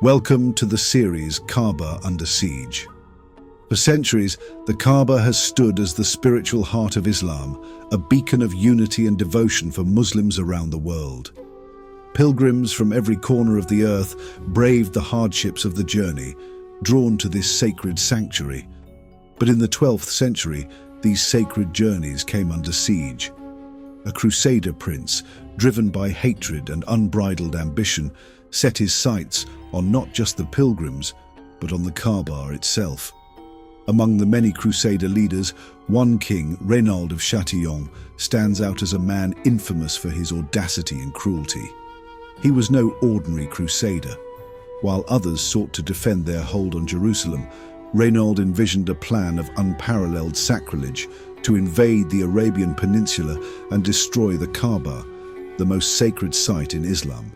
Welcome to the series Kaaba Under Siege. For centuries, the Kaaba has stood as the spiritual heart of Islam, a beacon of unity and devotion for Muslims around the world. Pilgrims from every corner of the earth braved the hardships of the journey, drawn to this sacred sanctuary. But in the 12th century, these sacred journeys came under siege. A Crusader prince, driven by hatred and unbridled ambition, set his sights on not just the pilgrims, but on the Kaaba itself. Among the many Crusader leaders, one king, Reynald of Chattilon, stands out as a man infamous for his audacity and cruelty. He was no ordinary Crusader. While others sought to defend their hold on Jerusalem, Reynald envisioned a plan of unparalleled sacrilege to invade the Arabian Peninsula and destroy the Kaaba, the most sacred site in Islam.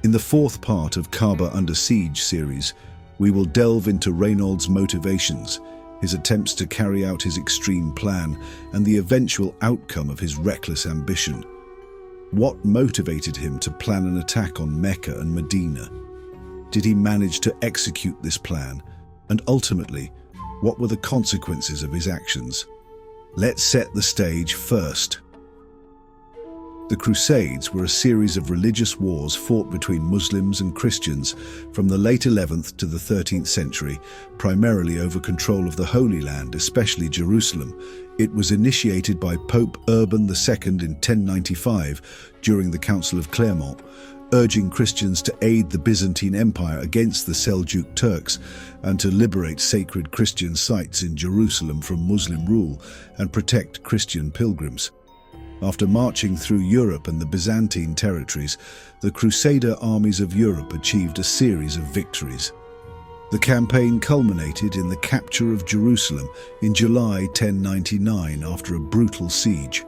In the fourth part of Kaaba Under Siege series, we will delve into Reynald's motivations, his attempts to carry out his extreme plan, and the eventual outcome of his reckless ambition. What motivated him to plan an attack on Mecca and Medina? Did he manage to execute this plan? And ultimately, what were the consequences of his actions? Let's set the stage first. The Crusades were a series of religious wars fought between Muslims and Christians from the late 11th to the 13th century, primarily over control of the Holy Land, especially Jerusalem. It was initiated by Pope Urban II in 1095 during the Council of Clermont, urging Christians to aid the Byzantine Empire against the Seljuk Turks and to liberate sacred Christian sites in Jerusalem from Muslim rule and protect Christian pilgrims. After marching through Europe and the Byzantine territories, the Crusader armies of Europe achieved a series of victories. The campaign culminated in the capture of Jerusalem in July 1099 after a brutal siege.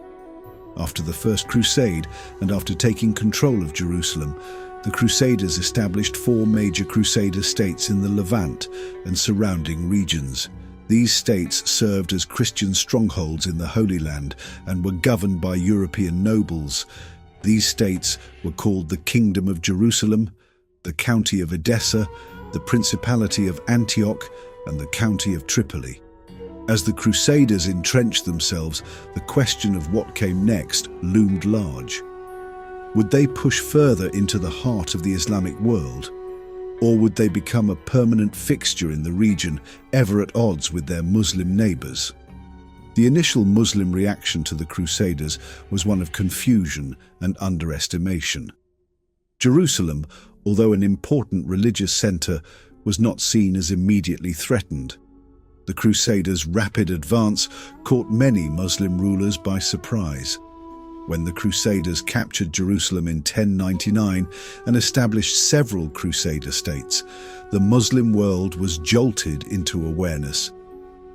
After the First Crusade, and after taking control of Jerusalem, the Crusaders established four major Crusader states in the Levant and surrounding regions. These states served as Christian strongholds in the Holy Land and were governed by European nobles. These states were called the Kingdom of Jerusalem, the County of Edessa, the Principality of Antioch, and the County of Tripoli. As the Crusaders entrenched themselves, the question of what came next loomed large. Would they push further into the heart of the Islamic world? Or would they become a permanent fixture in the region, ever at odds with their Muslim neighbors? The initial Muslim reaction to the Crusaders was one of confusion and underestimation. Jerusalem, although an important religious center, was not seen as immediately threatened. The Crusaders' rapid advance caught many Muslim rulers by surprise. When the Crusaders captured Jerusalem in 1099 and established several Crusader states, the Muslim world was jolted into awareness.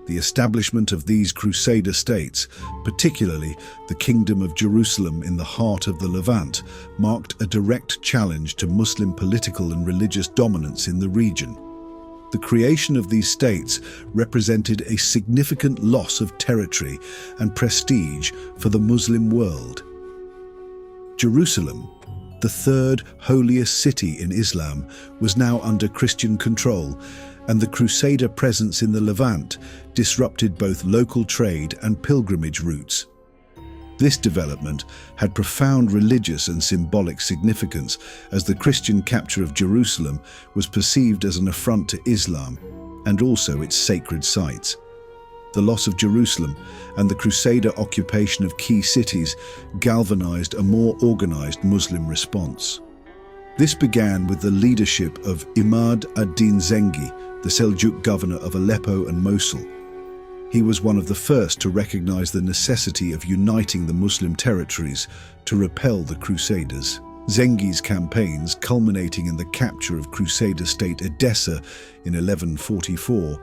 The establishment of these Crusader states, particularly the Kingdom of Jerusalem in the heart of the Levant, marked a direct challenge to Muslim political and religious dominance in the region. The creation of these states represented a significant loss of territory and prestige for the Muslim world. Jerusalem, the third holiest city in Islam, was now under Christian control, and the Crusader presence in the Levant disrupted both local trade and pilgrimage routes. This development had profound religious and symbolic significance, as the Christian capture of Jerusalem was perceived as an affront to Islam and also its sacred sites. The loss of Jerusalem and the Crusader occupation of key cities galvanized a more organized Muslim response. This began with the leadership of Imad ad-Din Zengi, the Seljuk governor of Aleppo and Mosul. He was one of the first to recognize the necessity of uniting the Muslim territories to repel the Crusaders. Zengi's campaigns, culminating in the capture of Crusader state Edessa in 1144,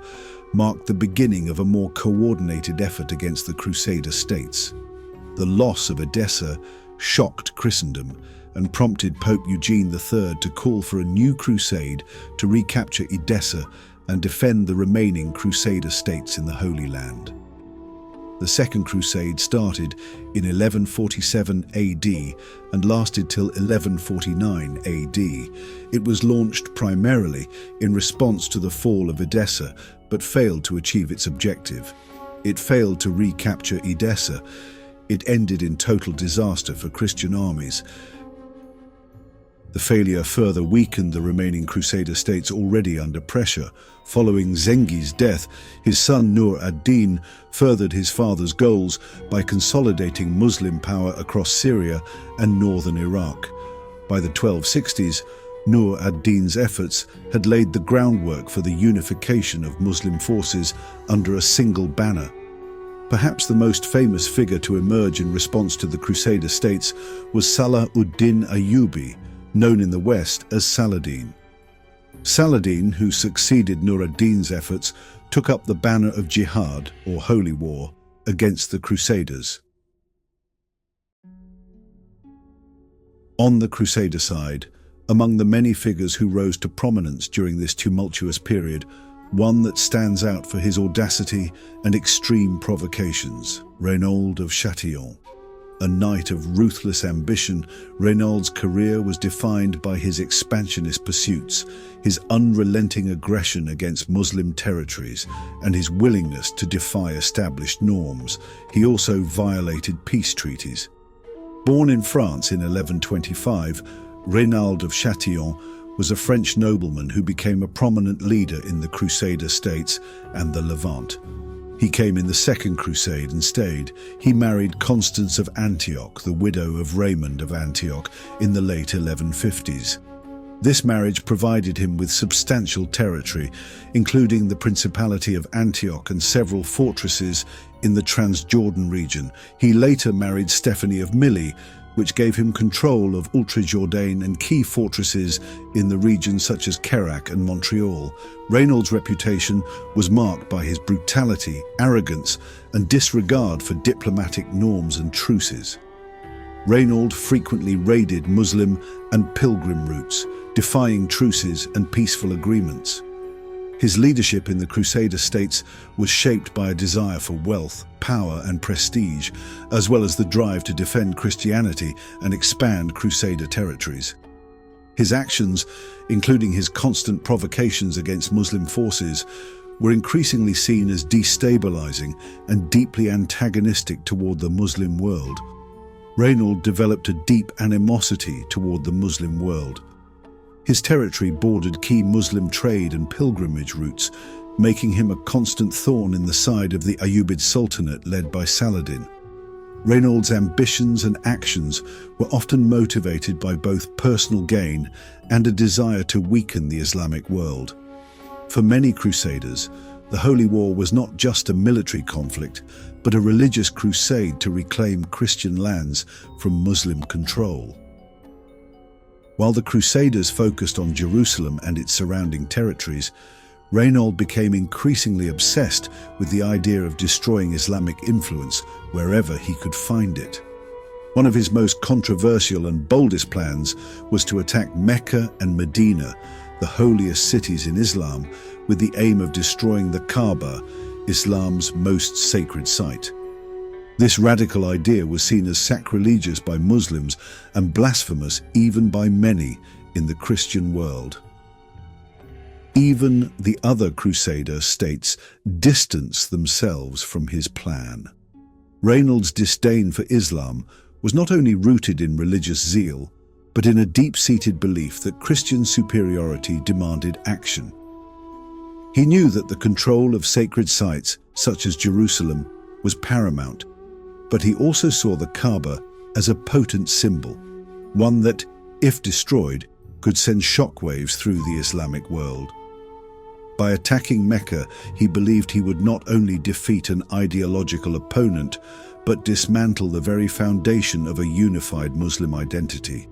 marked the beginning of a more coordinated effort against the Crusader states. The loss of Edessa shocked Christendom and prompted Pope Eugene III to call for a new crusade to recapture Edessa and defend the remaining Crusader states in the Holy Land. The Second Crusade started in 1147 AD and lasted till 1149 AD. It was launched primarily in response to the fall of Edessa, but failed to achieve its objective. It failed to recapture Edessa. It ended in total disaster for Christian armies. The failure further weakened the remaining Crusader states already under pressure. Following Zengi's death, his son Nur ad-Din furthered his father's goals by consolidating Muslim power across Syria and northern Iraq. By the 1260s, Nur ad-Din's efforts had laid the groundwork for the unification of Muslim forces under a single banner. Perhaps the most famous figure to emerge in response to the Crusader states was Salah ud-Din Ayyubi, known in the West as Saladin. Saladin, who succeeded Nur ad-Din's efforts, took up the banner of jihad, or holy war, against the Crusaders. On the Crusader side, among the many figures who rose to prominence during this tumultuous period, one that stands out for his audacity and extreme provocations, Reynald of Chattilon. A knight of ruthless ambition, Reynald's career was defined by his expansionist pursuits, his unrelenting aggression against Muslim territories, and his willingness to defy established norms. He also violated peace treaties. Born in France in 1125, Reynald of Chatillon was a French nobleman who became a prominent leader in the Crusader states and the Levant. He came in the Second Crusade and stayed. He married Constance of Antioch, the widow of Raymond of Antioch, in the late 1150s. This marriage provided him with substantial territory, including the Principality of Antioch and several fortresses in the Transjordan region. He later married Stephanie of Milly, which gave him control of Ultra-Jourdain and key fortresses in the regions such as Kerak and Montreal. Reynald's reputation was marked by his brutality, arrogance, and disregard for diplomatic norms and truces. Reynald frequently raided Muslim and pilgrim routes, defying truces and peaceful agreements. His leadership in the Crusader states was shaped by a desire for wealth, power, and prestige, as well as the drive to defend Christianity and expand Crusader territories. His actions, including his constant provocations against Muslim forces, were increasingly seen as destabilizing and deeply antagonistic toward the Muslim world. Reynald developed a deep animosity toward the Muslim world. His territory bordered key Muslim trade and pilgrimage routes, making him a constant thorn in the side of the Ayyubid Sultanate led by Saladin. Reynald's ambitions and actions were often motivated by both personal gain and a desire to weaken the Islamic world. For many Crusaders, the Holy War was not just a military conflict, but a religious crusade to reclaim Christian lands from Muslim control. While the Crusaders focused on Jerusalem and its surrounding territories, Reynald became increasingly obsessed with the idea of destroying Islamic influence wherever he could find it. One of his most controversial and boldest plans was to attack Mecca and Medina, the holiest cities in Islam, with the aim of destroying the Kaaba, Islam's most sacred site. This radical idea was seen as sacrilegious by Muslims and blasphemous even by many in the Christian world. Even the other Crusader states distanced themselves from his plan. Reynald's disdain for Islam was not only rooted in religious zeal, but in a deep-seated belief that Christian superiority demanded action. He knew that the control of sacred sites, such as Jerusalem, was paramount, but he also saw the Kaaba as a potent symbol, one that, if destroyed, could send shockwaves through the Islamic world. By attacking Mecca, he believed he would not only defeat an ideological opponent, but dismantle the very foundation of a unified Muslim identity.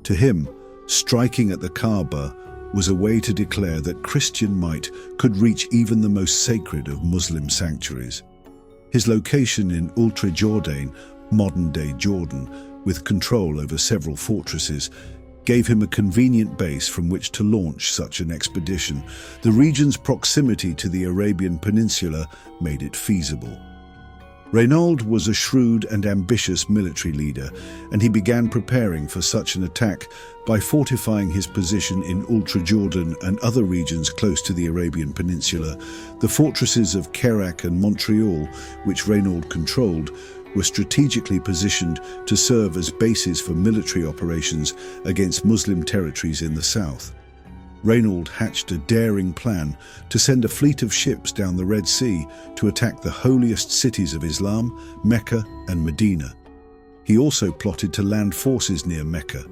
To him, striking at the Kaaba was a way to declare that Christian might could reach even the most sacred of Muslim sanctuaries. His location in Ultra-Jourdain, modern-day Jordan, with control over several fortresses, gave him a convenient base from which to launch such an expedition. The region's proximity to the Arabian Peninsula made it feasible. Reynald was a shrewd and ambitious military leader, and he began preparing for such an attack by fortifying his position in Ultra-Jordan and other regions close to the Arabian Peninsula. The fortresses of Kerak and Montreal, which Reynald controlled, were strategically positioned to serve as bases for military operations against Muslim territories in the south. Reynald hatched a daring plan to send a fleet of ships down the Red Sea to attack the holiest cities of Islam, Mecca and Medina. He also plotted to land forces near Mecca.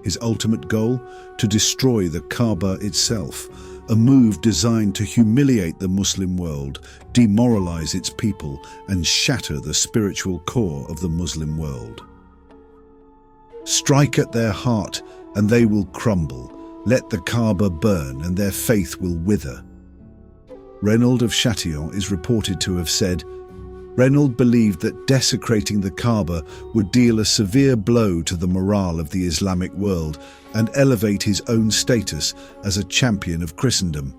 His ultimate goal? To destroy the Kaaba itself, a move designed to humiliate the Muslim world, demoralize its people, and shatter the spiritual core of the Muslim world. Strike at their heart, and they will crumble. Let the Kaaba burn, and their faith will wither. Reynald of Chattilon is reported to have said, Reynald believed that desecrating the Kaaba would deal a severe blow to the morale of the Islamic world and elevate his own status as a champion of Christendom.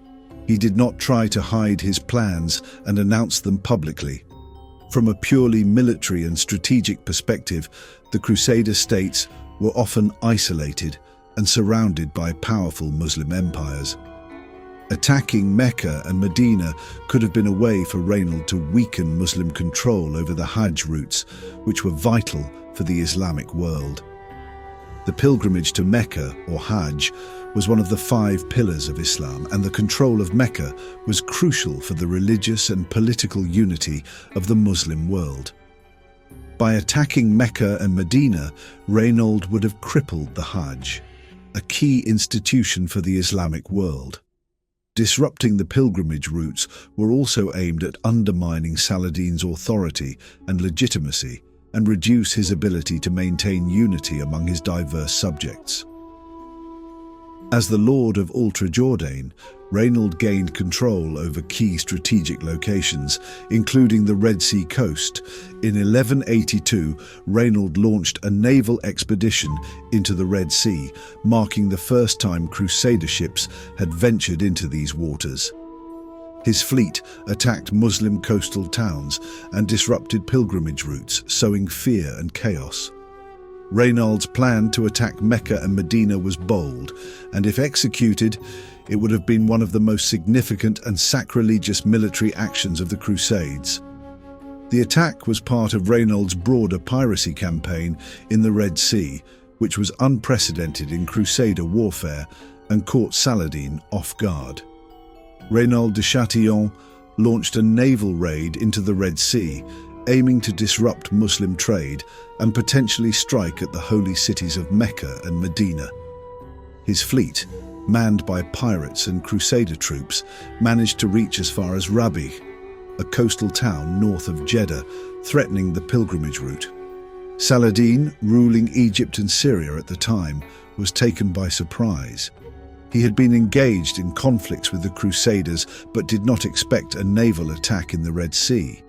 He did not try to hide his plans and announce them publicly. From a purely military and strategic perspective, the Crusader states were often isolated and surrounded by powerful Muslim empires. Attacking Mecca and Medina could have been a way for Reynald to weaken Muslim control over the Hajj routes, which were vital for the Islamic world. The pilgrimage to Mecca, or Hajj, was one of the 5 pillars of Islam, and the control of Mecca was crucial for the religious and political unity of the Muslim world. By attacking Mecca and Medina, Reynald would have crippled the Hajj, a key institution for the Islamic world. Disrupting the pilgrimage routes were also aimed at undermining Saladin's authority and legitimacy and reduce his ability to maintain unity among his diverse subjects. As the Lord of Ultra-Jordan, Reynald gained control over key strategic locations, including the Red Sea coast. In 1182, Reynald launched a naval expedition into the Red Sea, marking the first time Crusader ships had ventured into these waters. His fleet attacked Muslim coastal towns and disrupted pilgrimage routes, sowing fear and chaos. Reynald's plan to attack Mecca and Medina was bold, and if executed, it would have been one of the most significant and sacrilegious military actions of the Crusades. The attack was part of Reynald's broader piracy campaign in the Red Sea, which was unprecedented in Crusader warfare and caught Saladin off guard. Reynald de Chatillon launched a naval raid into the Red Sea, aiming to disrupt Muslim trade and potentially strike at the holy cities of Mecca and Medina. His fleet, manned by pirates and Crusader troops, managed to reach as far as Rabi, a coastal town north of Jeddah, threatening the pilgrimage route. Saladin, ruling Egypt and Syria at the time, was taken by surprise. He had been engaged in conflicts with the Crusaders but did not expect a naval attack in the Red Sea.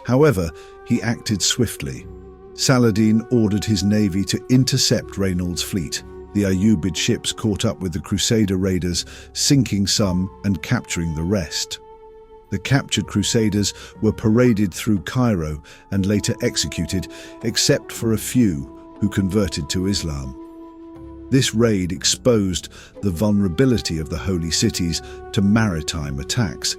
However, he acted swiftly. Saladin ordered his navy to intercept Reynald's fleet. The Ayyubid ships caught up with the Crusader raiders, sinking some and capturing the rest. The captured Crusaders were paraded through Cairo and later executed, except for a few who converted to Islam. This raid exposed the vulnerability of the holy cities to maritime attacks,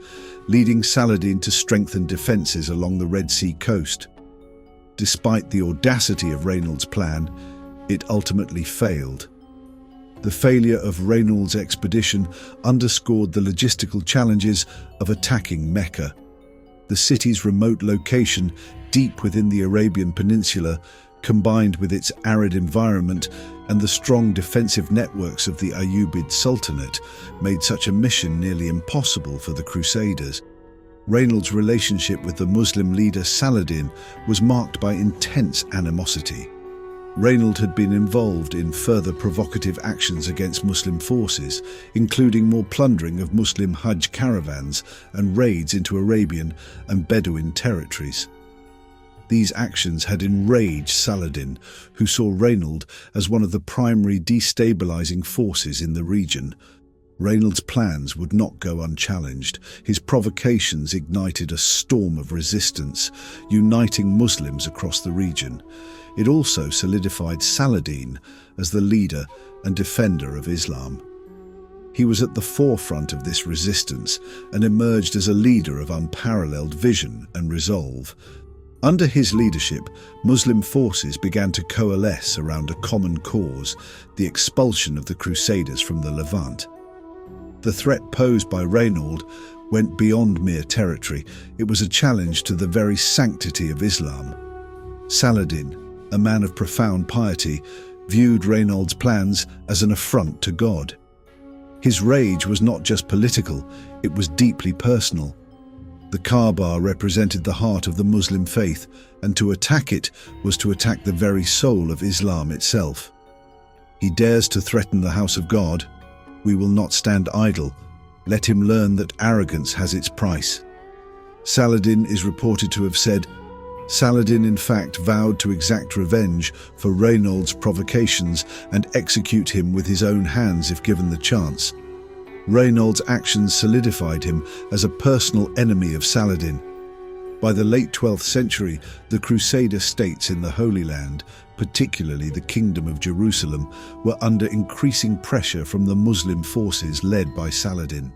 leading Saladin to strengthen defences along the Red Sea coast. Despite the audacity of Reynald's plan, it ultimately failed. The failure of Reynald's expedition underscored the logistical challenges of attacking Mecca. The city's remote location, deep within the Arabian Peninsula, combined with its arid environment and the strong defensive networks of the Ayyubid Sultanate, made such a mission nearly impossible for the Crusaders. Reynald's relationship with the Muslim leader Saladin was marked by intense animosity. Reynald had been involved in further provocative actions against Muslim forces, including more plundering of Muslim Hajj caravans and raids into Arabian and Bedouin territories. These actions had enraged Saladin, who saw Reynald as one of the primary destabilizing forces in the region. Reynald's plans would not go unchallenged. His provocations ignited a storm of resistance, uniting Muslims across the region. It also solidified Saladin as the leader and defender of Islam. He was at the forefront of this resistance and emerged as a leader of unparalleled vision and resolve. Under his leadership, Muslim forces began to coalesce around a common cause, the expulsion of the Crusaders from the Levant. The threat posed by Reynald went beyond mere territory. It was a challenge to the very sanctity of Islam. Saladin, a man of profound piety, viewed Reynald's plans as an affront to God. His rage was not just political, it was deeply personal. The Kaaba represented the heart of the Muslim faith, and to attack it was to attack the very soul of Islam itself. He dares to threaten the house of God. We will not stand idle. Let him learn that arrogance has its price. Saladin is reported to have said, Saladin in fact vowed to exact revenge for Reynald's provocations and execute him with his own hands if given the chance. Reynald's actions solidified him as a personal enemy of Saladin. By the late 12th century, the Crusader states in the Holy Land, particularly the Kingdom of Jerusalem, were under increasing pressure from the Muslim forces led by Saladin.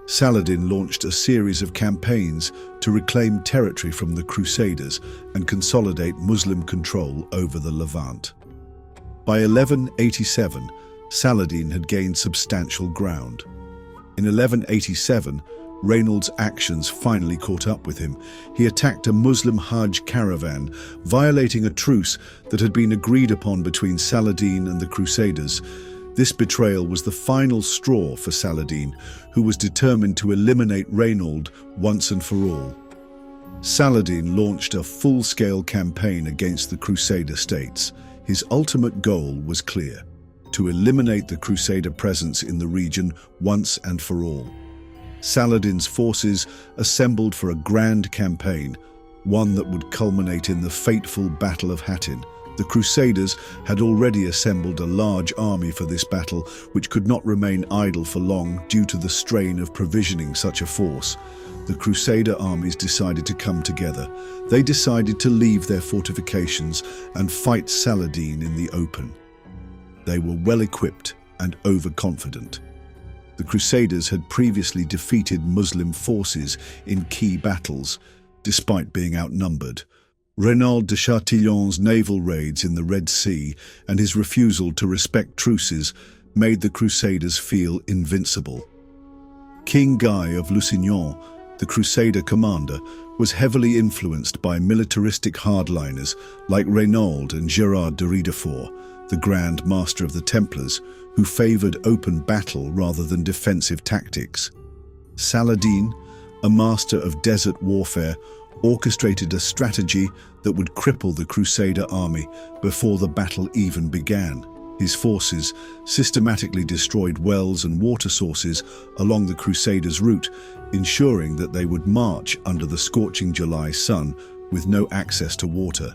Saladin launched a series of campaigns to reclaim territory from the Crusaders and consolidate Muslim control over the Levant. By 1187, Saladin had gained substantial ground. In 1187, Reynald's actions finally caught up with him. He attacked a Muslim Hajj caravan, violating a truce that had been agreed upon between Saladin and the Crusaders. This betrayal was the final straw for Saladin, who was determined to eliminate Reynald once and for all. Saladin launched a full-scale campaign against the Crusader states. His ultimate goal was clear: to eliminate the Crusader presence in the region once and for all. Saladin's forces assembled for a grand campaign, one that would culminate in the fateful Battle of Hattin. The Crusaders had already assembled a large army for this battle, which could not remain idle for long due to the strain of provisioning such a force. The Crusader armies decided to come together. They decided to leave their fortifications and fight Saladin in the open. They were well-equipped and overconfident. The Crusaders had previously defeated Muslim forces in key battles, despite being outnumbered. Reynald de Chatillon's naval raids in the Red Sea and his refusal to respect truces made the Crusaders feel invincible. King Guy of Lusignan, the Crusader commander, was heavily influenced by militaristic hardliners like Reynald and Gerard de Riedefort, the Grand Master of the Templars, who favored open battle rather than defensive tactics. Saladin, a master of desert warfare, orchestrated a strategy that would cripple the Crusader army before the battle even began. His forces systematically destroyed wells and water sources along the Crusaders' route, ensuring that they would march under the scorching July sun with no access to water.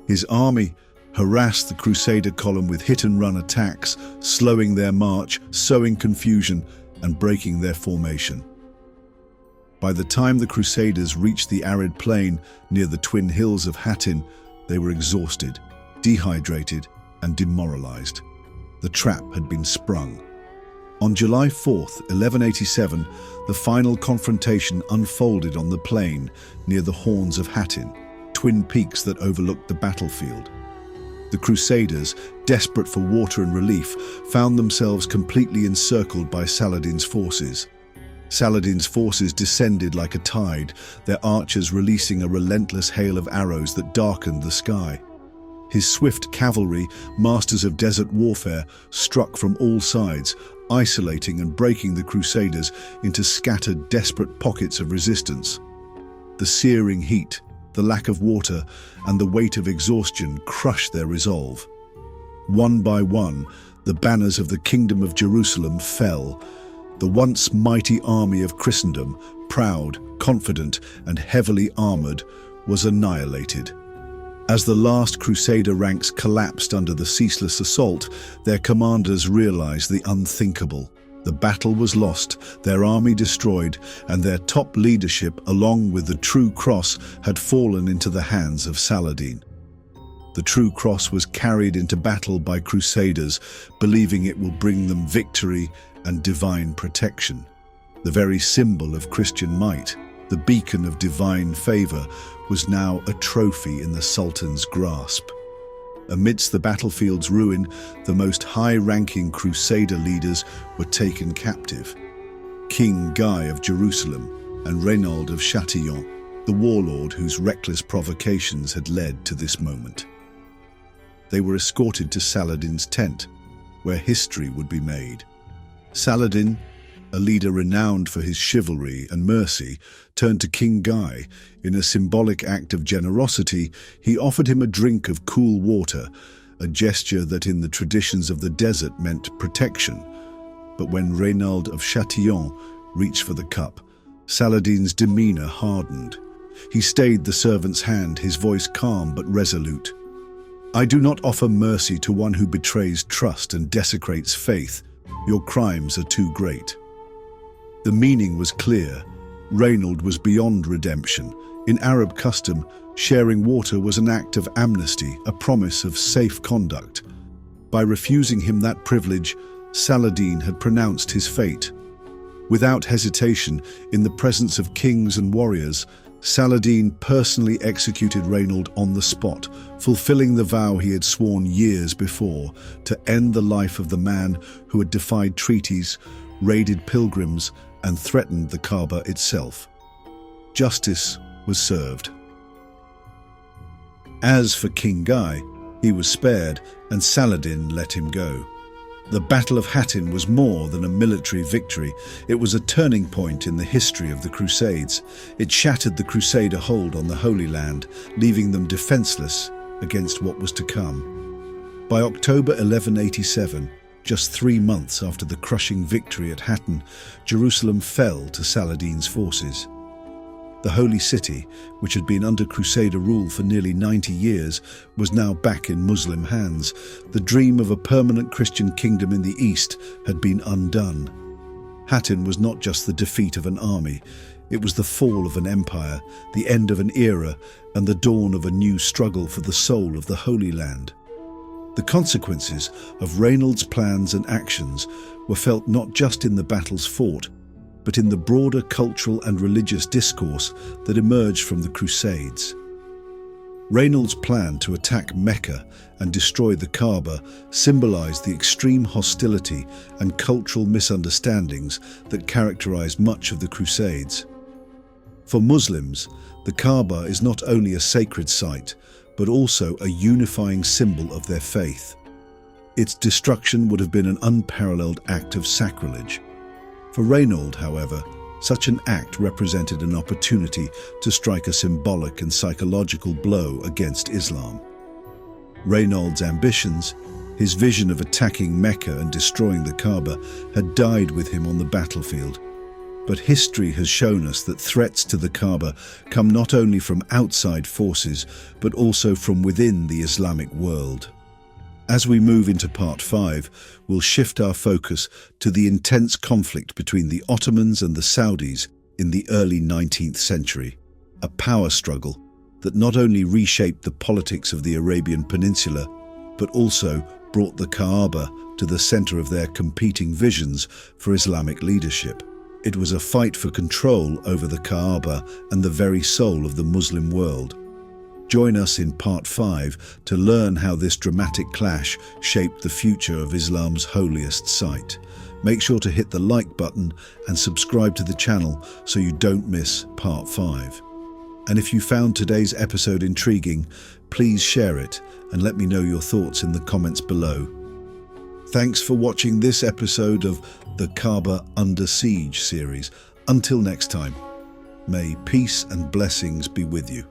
His army harassed the Crusader column with hit-and-run attacks, slowing their march, sowing confusion, and breaking their formation. By the time the Crusaders reached the arid plain near the twin hills of Hattin, they were exhausted, dehydrated, and demoralized. The trap had been sprung. On July 4th, 1187, the final confrontation unfolded on the plain near the Horns of Hattin, twin peaks that overlooked the battlefield. The Crusaders, desperate for water and relief, found themselves completely encircled by Saladin's forces. Saladin's forces descended like a tide, their archers releasing a relentless hail of arrows that darkened the sky. His swift cavalry, masters of desert warfare, struck from all sides, isolating and breaking the Crusaders into scattered, desperate pockets of resistance. The searing heat, the lack of water, and the weight of exhaustion crushed their resolve. One by one, the banners of the Kingdom of Jerusalem fell. The once mighty army of Christendom, proud, confident, and heavily armored, was annihilated. As the last Crusader ranks collapsed under the ceaseless assault, their commanders realized the unthinkable. The battle was lost, their army destroyed, and their top leadership, along with the True Cross, had fallen into the hands of Saladin. The True Cross was carried into battle by Crusaders, believing it will bring them victory and divine protection. The very symbol of Christian might, the beacon of divine favor, was now a trophy in the Sultan's grasp. Amidst the battlefield's ruin, the most high-ranking Crusader leaders were taken captive. King Guy of Jerusalem and Reynald of Chattilon, the warlord whose reckless provocations had led to this moment. They were escorted to Saladin's tent, where history would be made. Saladin, a leader renowned for his chivalry and mercy, turned to King Guy. In a symbolic act of generosity, he offered him a drink of cool water, a gesture that in the traditions of the desert meant protection. But when Reynald of Chatillon reached for the cup, Saladin's demeanor hardened. He stayed the servant's hand, his voice calm but resolute. "I do not offer mercy to one who betrays trust and desecrates faith. Your crimes are too great." The meaning was clear. Reynald was beyond redemption. In Arab custom, sharing water was an act of amnesty, a promise of safe conduct. By refusing him that privilege, Saladin had pronounced his fate. Without hesitation, in the presence of kings and warriors, Saladin personally executed Reynald on the spot, fulfilling the vow he had sworn years before to end the life of the man who had defied treaties, raided pilgrims, and threatened the Kaaba itself. Justice was served. As for King Guy, he was spared, and Saladin let him go. The Battle of Hattin was more than a military victory. It was a turning point in the history of the Crusades. It shattered the Crusader hold on the Holy Land, leaving them defenseless against what was to come. By October 1187, just 3 months after the crushing victory at Hattin, Jerusalem fell to Saladin's forces. The Holy City, which had been under Crusader rule for nearly 90 years, was now back in Muslim hands. The dream of a permanent Christian kingdom in the East had been undone. Hattin was not just the defeat of an army, it was the fall of an empire, the end of an era, and the dawn of a new struggle for the soul of the Holy Land. The consequences of Reynald's plans and actions were felt not just in the battles fought, but in the broader cultural and religious discourse that emerged from the Crusades. Reynald's plan to attack Mecca and destroy the Kaaba symbolized the extreme hostility and cultural misunderstandings that characterized much of the Crusades. For Muslims, the Kaaba is not only a sacred site, but also a unifying symbol of their faith. Its destruction would have been an unparalleled act of sacrilege. For Reynald, however, such an act represented an opportunity to strike a symbolic and psychological blow against Islam. Reynald's ambitions, his vision of attacking Mecca and destroying the Kaaba, had died with him on the battlefield. But history has shown us that threats to the Kaaba come not only from outside forces, but also from within the Islamic world. As we move into Part 5, we'll shift our focus to the intense conflict between the Ottomans and the Saudis in the early 19th century, a power struggle that not only reshaped the politics of the Arabian Peninsula, but also brought the Kaaba to the center of their competing visions for Islamic leadership. It was a fight for control over the Kaaba and the very soul of the Muslim world. Join us in Part 5 to learn how this dramatic clash shaped the future of Islam's holiest site. Make sure to hit the like button and subscribe to the channel so you don't miss Part 5. And if you found today's episode intriguing, please share it and let me know your thoughts in the comments below. Thanks for watching this episode of the Kaaba Under Siege series. Until next time, may peace and blessings be with you.